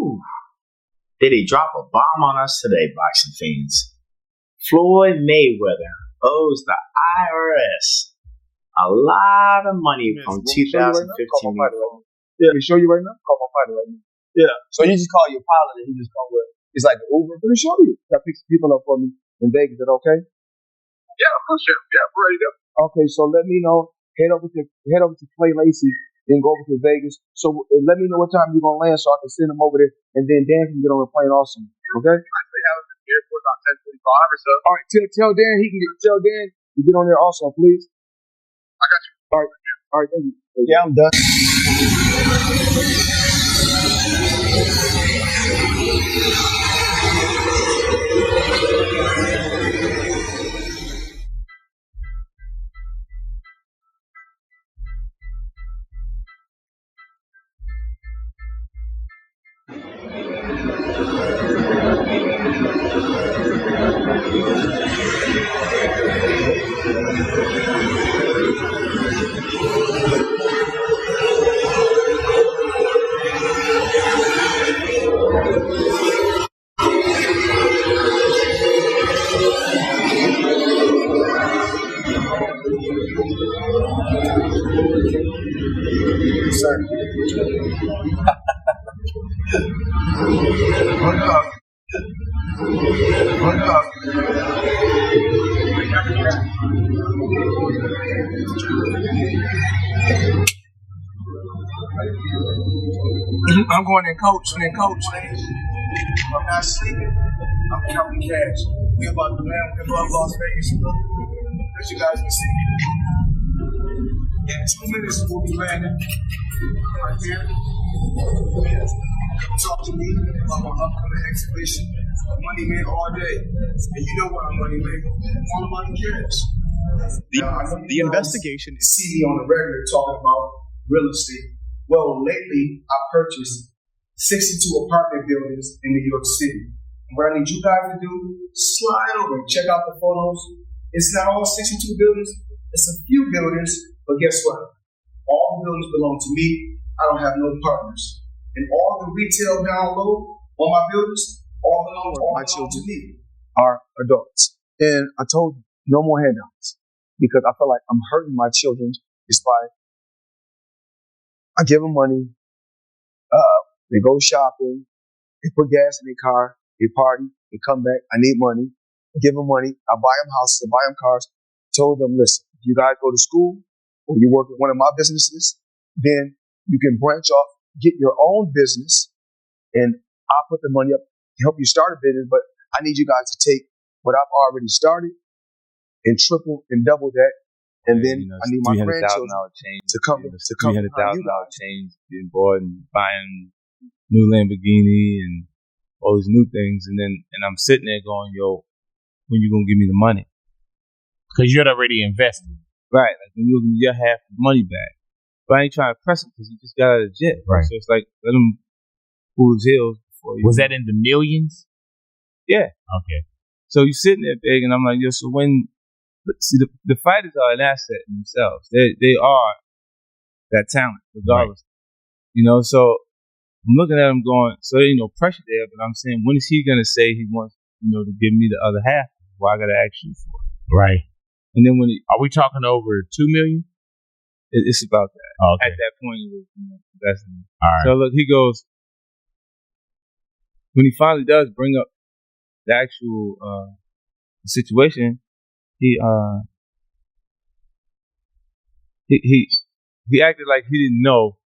Woo! Did he drop a bomb on us today, boxing fans? Floyd Mayweather owes the IRS a lot of money from 2015. Yeah, can show you right now? Call my fighter right now. Yeah. So you just call your pilot and he just come with. It's like the Uber. Let me show you. I picked some people up for me in Vegas. Is that okay? Yeah, of course, Chef. Yeah, we're ready to go. Okay, so let me know. Head over to Clay Lacey, then go over to Vegas. So let me know what time you're gonna land so I can send them over there, and then Dan can get on the plane also. Okay? I say have him at the airport about 10:45 or so. All right, tell Dan tell Dan to get on there also, please. I got you. All right, thank you. Yeah, I'm done. I'm going in coach. I'm not sleeping. I'm counting cash. We about to land. We're above Las Vegas. As you guys can see. In 2 minutes, we'll be landing. Right here. Talk to me about my upcoming exhibition. Money Man all day. And you know what I'm Money Man. All about the cash. The investigation is... See me on the regular talking about real estate. Well, lately I purchased 62 apartment buildings in New York City. And what I need you guys to do, slide over and check out the photos. It's not all 62 buildings. It's a few buildings, but guess what? All the buildings belong to me. I don't have no partners. And all the retail down low on my buildings, all belong to me. Are adults. And I told you, no more handouts. Because I feel like I'm hurting my children just by, I give them money, they go shopping, they put gas in their car, they party, they come back, I need money, I give them money, I buy them houses, I buy them cars. Told them, listen, if you guys go to school or you work at one of my businesses, then you can branch off, get your own business, and I'll put the money up to help you start a business, but I need you guys to take what I've already started and triple and double that. And then I need my grandchildren to come $300,000 change, being bought and buying new Lamborghini and all these new things. And I'm sitting there going, yo, when you gonna give me the money? Because you're already invested. Right. Like when you get half the money back. But I ain't trying to press it because he just got out of jail. Right. So it's like, let him cool his heels before you. Was that in the millions? Yeah. Okay. So you're sitting there big and I'm like, yo, so when, see, the fighters are an asset in themselves. They are that talent, regardless. Right. You know, so I'm looking at him going, so there ain't no pressure there, but I'm saying, when is he going to say he wants, to give me the other half? Well, I got to ask you for it. Right. And then are we talking over 2 million? It's about that. Oh, okay. At that point, it was, that's all right. So look, he goes, when he finally does bring up the actual situation, he acted like he didn't know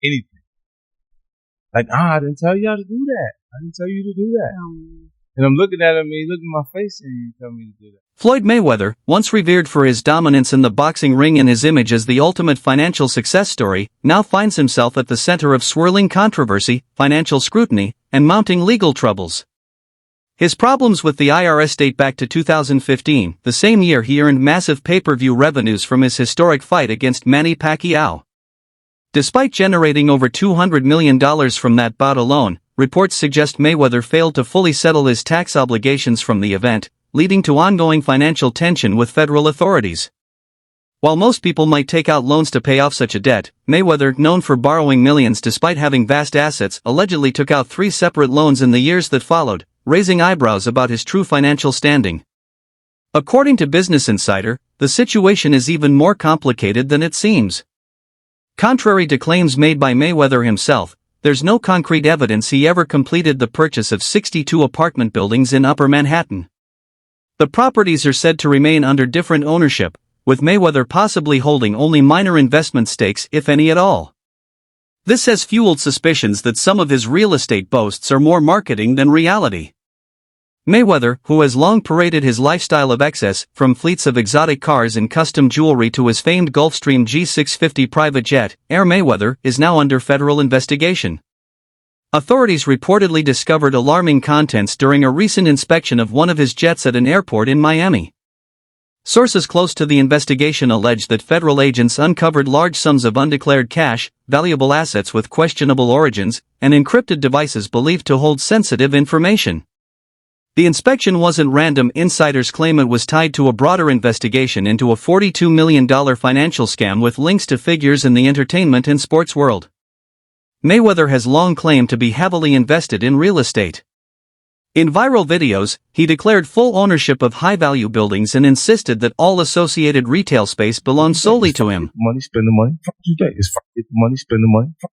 anything. Like, I didn't tell you how to do that. I didn't tell you to do that. And I'm looking at him, and he looked in my face, and he told me to do that. Floyd Mayweather, once revered for his dominance in the boxing ring and his image as the ultimate financial success story, now finds himself at the center of swirling controversy, financial scrutiny, and mounting legal troubles. His problems with the IRS date back to 2015, the same year he earned massive pay-per-view revenues from his historic fight against Manny Pacquiao. Despite generating over $200 million from that bout alone, reports suggest Mayweather failed to fully settle his tax obligations from the event, leading to ongoing financial tension with federal authorities. While most people might take out loans to pay off such a debt, Mayweather, known for borrowing millions despite having vast assets, allegedly took out 3 separate loans in the years that followed, raising eyebrows about his true financial standing. According to Business Insider, the situation is even more complicated than it seems. Contrary to claims made by Mayweather himself, there's no concrete evidence he ever completed the purchase of 62 apartment buildings in Upper Manhattan. The properties are said to remain under different ownership, with Mayweather possibly holding only minor investment stakes if any at all. This has fueled suspicions that some of his real estate boasts are more marketing than reality. Mayweather, who has long paraded his lifestyle of excess, from fleets of exotic cars and custom jewelry to his famed Gulfstream G650 private jet, Air Mayweather, is now under federal investigation. Authorities reportedly discovered alarming contents during a recent inspection of one of his jets at an airport in Miami. Sources close to the investigation allege that federal agents uncovered large sums of undeclared cash, valuable assets with questionable origins, and encrypted devices believed to hold sensitive information. The inspection wasn't random. Insiders claim it was tied to a broader investigation into a $42 million financial scam with links to figures in the entertainment and sports world. Mayweather has long claimed to be heavily invested in real estate. In viral videos, he declared full ownership of high-value buildings and insisted that all associated retail space belonged solely to him. Money, spend the money. Fuck you think? It's fuck get the money, spend the money. Fuck.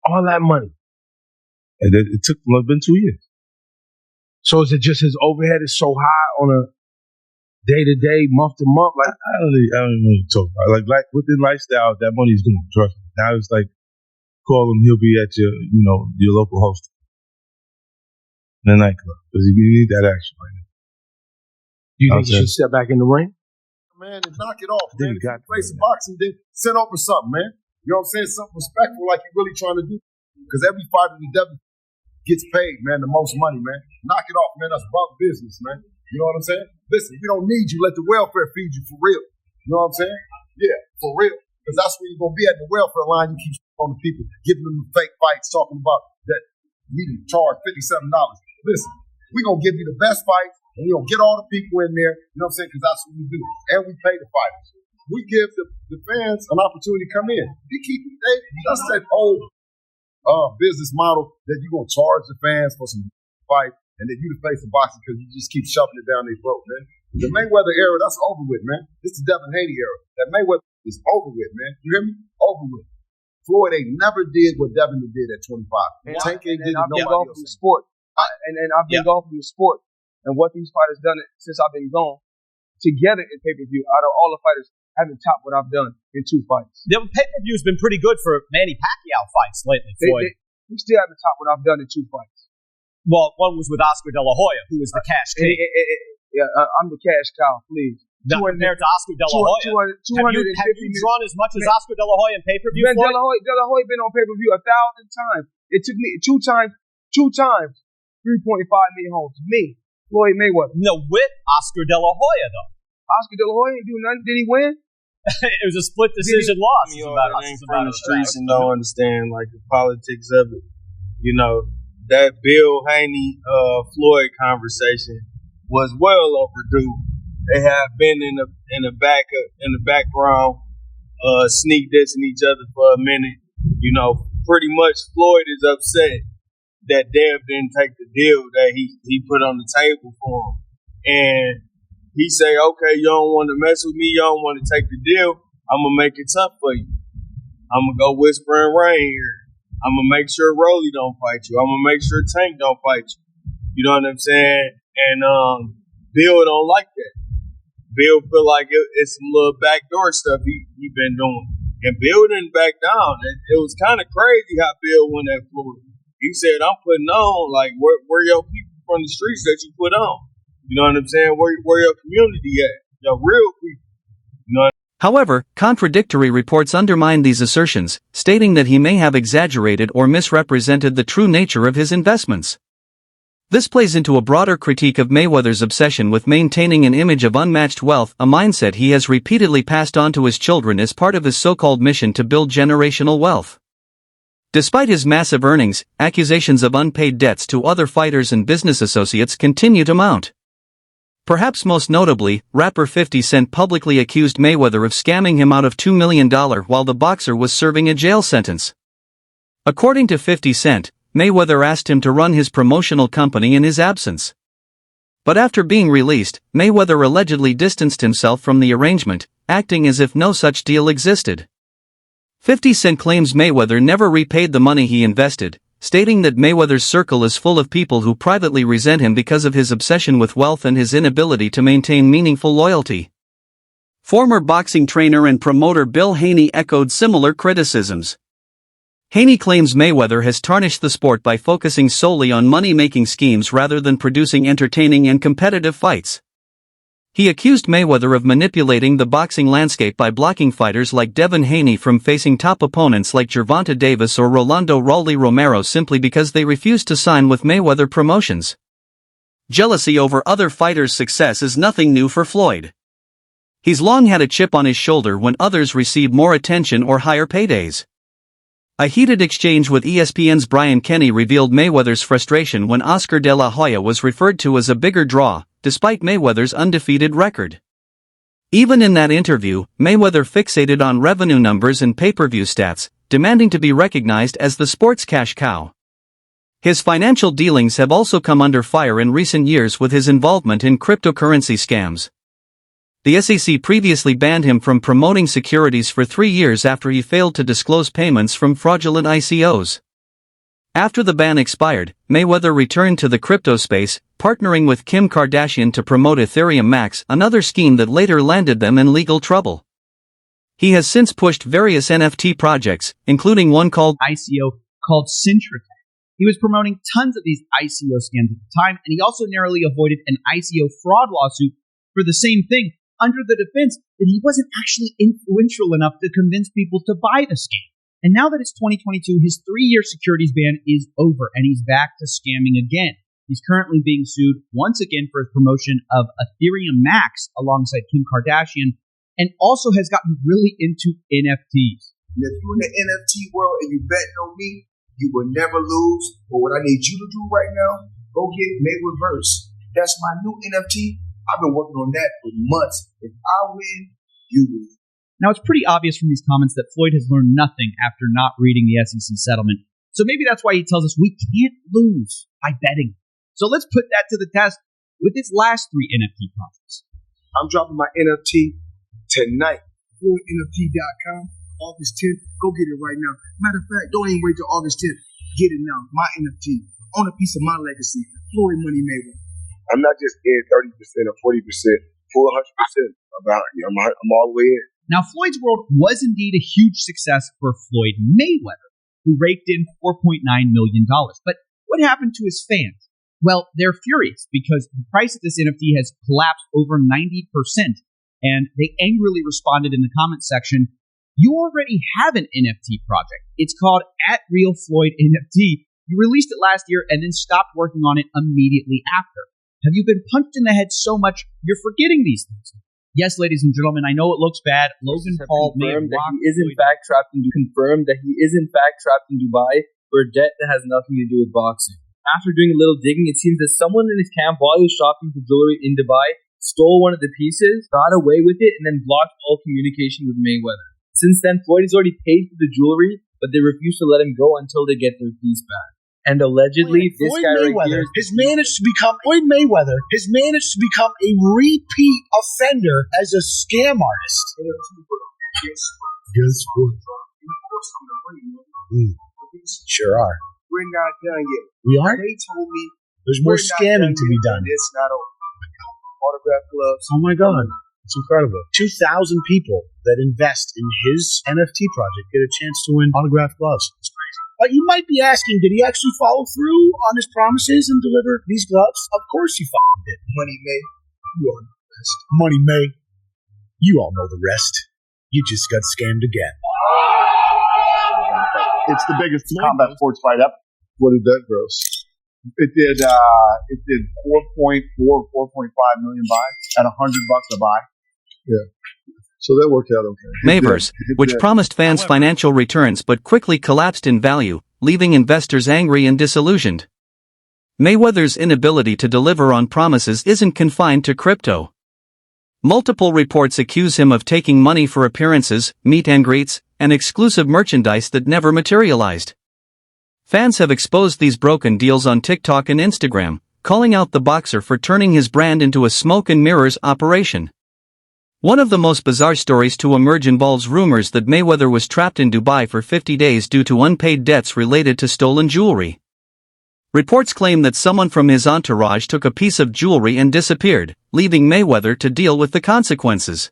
All that money. And it took been 2 years. So is it just his overhead is so high on a day-to-day, month-to-month? Like I don't even want to talk about it. Like within lifestyle, that money's going to trust me. Now it's like, call him, he'll be at your local host. In the nightclub, because you need that action right now. You think you should step back in the ring? Man, and knock it off, man. If you play some boxing, then send over something, man. You know what I'm saying? Something respectful like you're really trying to do. Because every fighter in the devil gets paid, man, the most money, man. Knock it off, man. That's about business, man. You know what I'm saying? Listen, we don't need you. Let the welfare feed you for real. You know what I'm saying? Yeah, for real. Because that's where you're going to be at the welfare line. You keep on the people, giving them the fake fights, talking about that we can charge $57. Listen, we're going to give you the best fights, and we're going to get all the people in there, you know what I'm saying, because that's what we do. And we pay the fighters. We give the fans an opportunity to come in. That's that whole business model that you're going to charge the fans for some fight, and then you to face the boxing because you just keep shoving it down their throat, man. The Mayweather era, that's over with, man. It's the Devin Haney era. That Mayweather is over with, man. You hear me? Over with. Floyd ain't never did what Devin did at 25. Tank ain't did it, nobody else. From the sport. I've been gone from the sport, and what these fighters done since I've been gone together in pay-per-view. Out of all the fighters, haven't topped what I've done in 2 fights. The pay-per-view's been pretty good for Manny Pacquiao fights lately, Floyd. We still haven't topped what I've done in 2 fights. Well, one was with Oscar De La Hoya, who was the cash king. I'm the cash cow, please. Compared to Oscar De La Hoya, have you drawn as much as Oscar De La Hoya in pay-per-view? De La Hoya been on pay-per-view 1,000 times. It took me two times. 3.5 million homes. Me, Floyd Mayweather. No, with Oscar De La Hoya, though. Oscar De La Hoya didn't do nothing. Did he win? It was a split decision loss. You ain't from the streets and don't understand like the politics of it. You know, that Bill Haney Floyd conversation was well overdue. They have been in the background, sneak dissing each other for a minute. You know, pretty much Floyd is upset that Dev didn't take the deal that he put on the table for him. And he say, okay, you don't want to mess with me, you don't want to take the deal, I'm going to make it tough for you. I'm going to go whisper and rain here. I'm going to make sure Rolly don't fight you. I'm going to make sure Tank don't fight you. You know what I'm saying? And Bill don't like that. Bill feel like it's some little backdoor stuff he been doing. And Bill didn't back down. It was kind of crazy how Bill went at Floyd. He said, I'm putting on, like, where your people from the streets that you put on? You know what I'm saying? Where your community at? Your real people. You know what However, contradictory reports undermine these assertions, stating that he may have exaggerated or misrepresented the true nature of his investments. This plays into a broader critique of Mayweather's obsession with maintaining an image of unmatched wealth, a mindset he has repeatedly passed on to his children as part of his so-called mission to build generational wealth. Despite his massive earnings, accusations of unpaid debts to other fighters and business associates continue to mount. Perhaps most notably, rapper 50 Cent publicly accused Mayweather of scamming him out of $2 million while the boxer was serving a jail sentence. According to 50 Cent, Mayweather asked him to run his promotional company in his absence. But after being released, Mayweather allegedly distanced himself from the arrangement, acting as if no such deal existed. 50 Cent claims Mayweather never repaid the money he invested, stating that Mayweather's circle is full of people who privately resent him because of his obsession with wealth and his inability to maintain meaningful loyalty. Former boxing trainer and promoter Bill Haney echoed similar criticisms. Haney claims Mayweather has tarnished the sport by focusing solely on money-making schemes rather than producing entertaining and competitive fights. He accused Mayweather of manipulating the boxing landscape by blocking fighters like Devin Haney from facing top opponents like Gervonta Davis or Rolando Rolly Romero simply because they refused to sign with Mayweather Promotions. Jealousy over other fighters' success is nothing new for Floyd. He's long had a chip on his shoulder when others receive more attention or higher paydays. A heated exchange with ESPN's Brian Kenny revealed Mayweather's frustration when Oscar de la Hoya was referred to as a bigger draw, despite Mayweather's undefeated record. Even in that interview, Mayweather fixated on revenue numbers and pay-per-view stats, demanding to be recognized as the sport's cash cow. His financial dealings have also come under fire in recent years with his involvement in cryptocurrency scams. The SEC previously banned him from promoting securities for 3 years after he failed to disclose payments from fraudulent ICOs. After the ban expired, Mayweather returned to the crypto space, partnering with Kim Kardashian to promote Ethereum Max, another scheme that later landed them in legal trouble. He has since pushed various NFT projects, including one called ICO called Syntratech. He was promoting tons of these ICO scams at the time, and he also narrowly avoided an ICO fraud lawsuit for the same thing, under the defense that he wasn't actually influential enough to convince people to buy the scam. And now that it's 2022, his 3-year securities ban is over, and he's back to scamming again. He's currently being sued once again for his promotion of Ethereum Max alongside Kim Kardashian, and also has gotten really into NFTs. And if you're in the NFT world and you bet on me, you will never lose. But what I need you to do right now, go get Mayweather. That's my new NFT. I've been working on that for months. If I win, you win. Now, it's pretty obvious from these comments that Floyd has learned nothing after not reading the SEC settlement. So maybe that's why he tells us we can't lose by betting. So let's put that to the test with his last 3 NFT projects. I'm dropping my NFT tonight. FloydNFT.com, August 10th. Go get it right now. Matter of fact, don't even wait till August 10th. Get it now. My NFT. Own a piece of my legacy. Floyd Money Mayweather. I'm not just in 30% or 40%, full 100% about it. I'm all the way in. Now, Floyd's World was indeed a huge success for Floyd Mayweather, who raked in $4.9 million. But what happened to his fans? Well, they're furious because the price of this NFT has collapsed over 90%, and they angrily responded in the comment section, "You already have an NFT project. It's called @RealFloydNFT. You released it last year and then stopped working on it immediately after. Have you been punched in the head so much you're forgetting these things?" Yes, ladies and gentlemen, I know it looks bad. Logan Paul may have confirmed that he is in fact trapped in Dubai for a debt that has nothing to do with boxing. After doing a little digging, it seems that someone in his camp, while he was shopping for jewelry in Dubai, stole one of the pieces, got away with it, and then blocked all communication with Mayweather. Since then, Floyd has already paid for the jewelry, but they refuse to let him go until they get their piece back. And allegedly, this guy right here has managed to become Floyd Mayweather has managed to become a repeat offender as a scam artist. Guess what? Sure are. We're not done yet. We are? They told me there's more scamming to be done. It's not over. Autograph gloves. Oh my God. It's incredible. 2,000 people that invest in his NFT project get a chance to win autographed gloves. It's crazy. You might be asking, did he actually follow through on his promises and deliver these gloves? Of course he fucking did. Money May, you all know the rest. Money May, you all know the rest. You just got scammed again. It's the biggest combat sports fight ever. What did that gross? It did 4.5 million buys at $100 a buy. Yeah. So that worked out okay. Mayverse, which promised fans financial returns but quickly collapsed in value, leaving investors angry and disillusioned. Mayweather's inability to deliver on promises isn't confined to crypto. Multiple reports accuse him of taking money for appearances, meet and greets, and exclusive merchandise that never materialized. Fans have exposed these broken deals on TikTok and Instagram, calling out the boxer for turning his brand into a smoke and mirrors operation. One of the most bizarre stories to emerge involves rumors that Mayweather was trapped in Dubai for 50 days due to unpaid debts related to stolen jewelry. Reports claim that someone from his entourage took a piece of jewelry and disappeared, leaving Mayweather to deal with the consequences.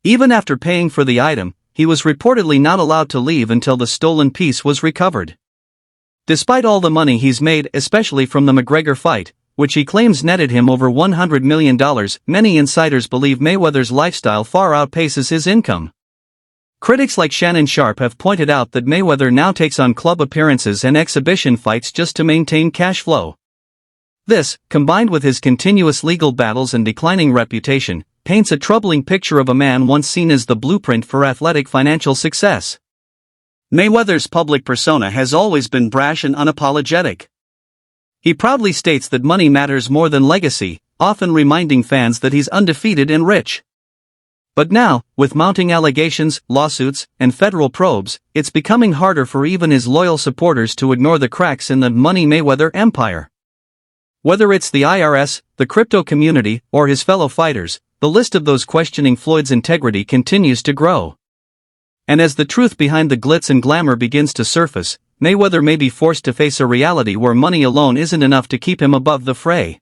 Even after paying for the item, he was reportedly not allowed to leave until the stolen piece was recovered. Despite all the money he's made, especially from the McGregor fight, which he claims netted him over $100 million, many insiders believe Mayweather's lifestyle far outpaces his income. Critics like Shannon Sharpe have pointed out that Mayweather now takes on club appearances and exhibition fights just to maintain cash flow. This, combined with his continuous legal battles and declining reputation, paints a troubling picture of a man once seen as the blueprint for athletic financial success. Mayweather's public persona has always been brash and unapologetic. He proudly states that money matters more than legacy, often reminding fans that he's undefeated and rich. But now, with mounting allegations, lawsuits, and federal probes, it's becoming harder for even his loyal supporters to ignore the cracks in the Money Mayweather empire. Whether it's the IRS, the crypto community, or his fellow fighters, the list of those questioning Floyd's integrity continues to grow. And as the truth behind the glitz and glamour begins to surface, Mayweather may be forced to face a reality where money alone isn't enough to keep him above the fray.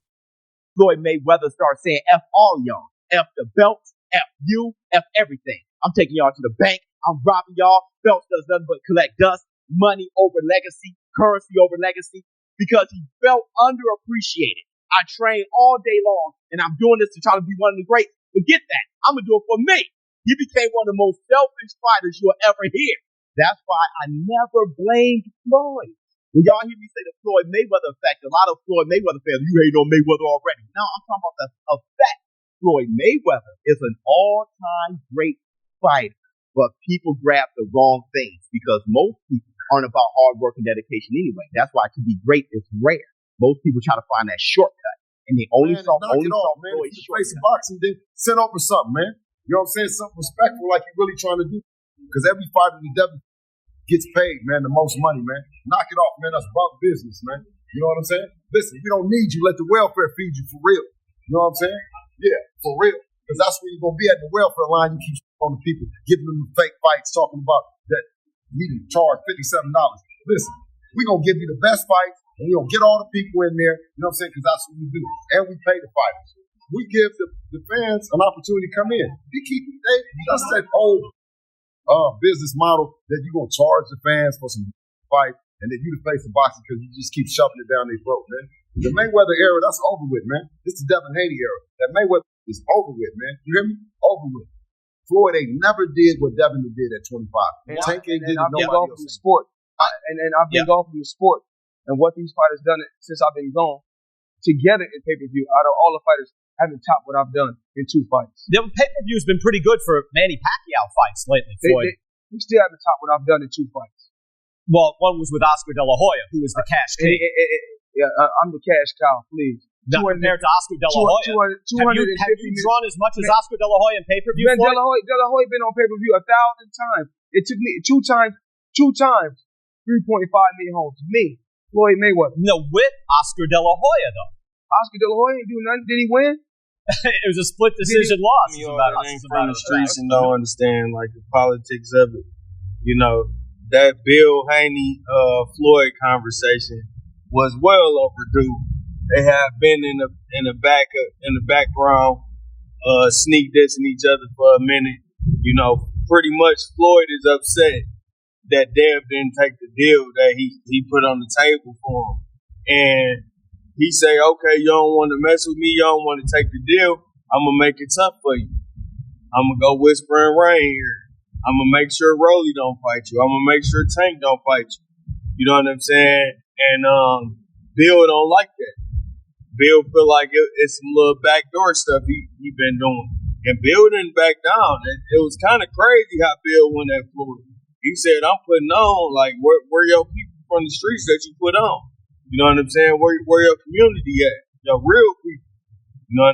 Floyd Mayweather started saying F all y'all. F the belts, F you, F everything. I'm taking y'all to the bank. I'm robbing y'all. Belts does nothing but collect dust. Money over legacy. Currency over legacy. Because he felt underappreciated. I train all day long, and I'm doing this to try to be one of the greats. Forget that. I'm going to do it for me. He became one of the most selfish fighters you'll ever hear. That's why I never blamed Floyd. When y'all hear me say the Floyd Mayweather effect, a lot of Floyd Mayweather fans, you hate on Mayweather already. No, I'm talking about the effect. Floyd Mayweather is an all-time great fighter, but people grab the wrong things because most people aren't about hard work and dedication anyway. That's why to be great is rare. Most people try to find that shortcut, and they only saw Floyd's shortcut. Boxing, then send over something, man. You know what I'm saying? Something respectful like you're really trying to do. Because every fighter in the devil gets paid, man, the most money, man. Knock it off, man. That's about business, man. You know what I'm saying? Listen, we don't need you. Let the welfare feed you for real. You know what I'm saying? Yeah, for real. Because that's where you're going to be at the welfare line. You keep on the people, giving them the fake fights, talking about that you need to charge $57. Listen, we're going to give you the best fights, and we're going to get all the people in there. You know what I'm saying? Because that's what we do. And we pay the fighters. We give the fans an opportunity to come in. That's that old business model that you're going to charge the fans for some fight and then you the face of boxing because you just keep shoving it down their throat, man. The Mayweather era, that's over with, man. It's the Devin Haney era. That Mayweather is over with, man. You hear me? Over with. Floyd ain't never did what Devin did at 25. Tank ain't did it, nobody else. I've been gone from the sport. And what these fighters done since I've been gone, together in pay-per-view, out of all the fighters, haven't topped what I've done in 2 fights. The pay-per-view's been pretty good for Manny Pacquiao fights lately, Floyd. We still haven't topped what I've done in 2 fights. Well, one was with Oscar De La Hoya, who was the cash king. I'm the cash cow, please. Not compared to Oscar De La Hoya. Have you drawn as much as Oscar De La Hoya in pay-per-view? Man, De La Hoya been on pay-per-view 1,000 times. It took me 2 times, 3.5 million homes. Me, Floyd Mayweather. No, with Oscar De La Hoya, though. Oscar De La Hoya didn't do nothing. Did he win? It was a split decision loss. Ain't from the streets and don't understand like the politics of it. You know, that Bill Haney Floyd conversation was well overdue. They have been in the background, sneak dissing each other for a minute. You know, pretty much Floyd is upset that Dev didn't take the deal that he put on the table for him, and he say, okay, you don't want to mess with me, you don't want to take the deal, I'm going to make it tough for you. I'm going to go whisper and rain here. I'm going to make sure Rolly don't fight you. I'm going to make sure Tank don't fight you. You know what I'm saying? And Bill don't like that. Bill feel like it's some little backdoor stuff he been doing. And Bill didn't back down. It was kind of crazy how Bill went at Floyd. He said, I'm putting on, like, where your people from the streets that you put on. You know what I'm saying? Where your community at? Your real people. You know what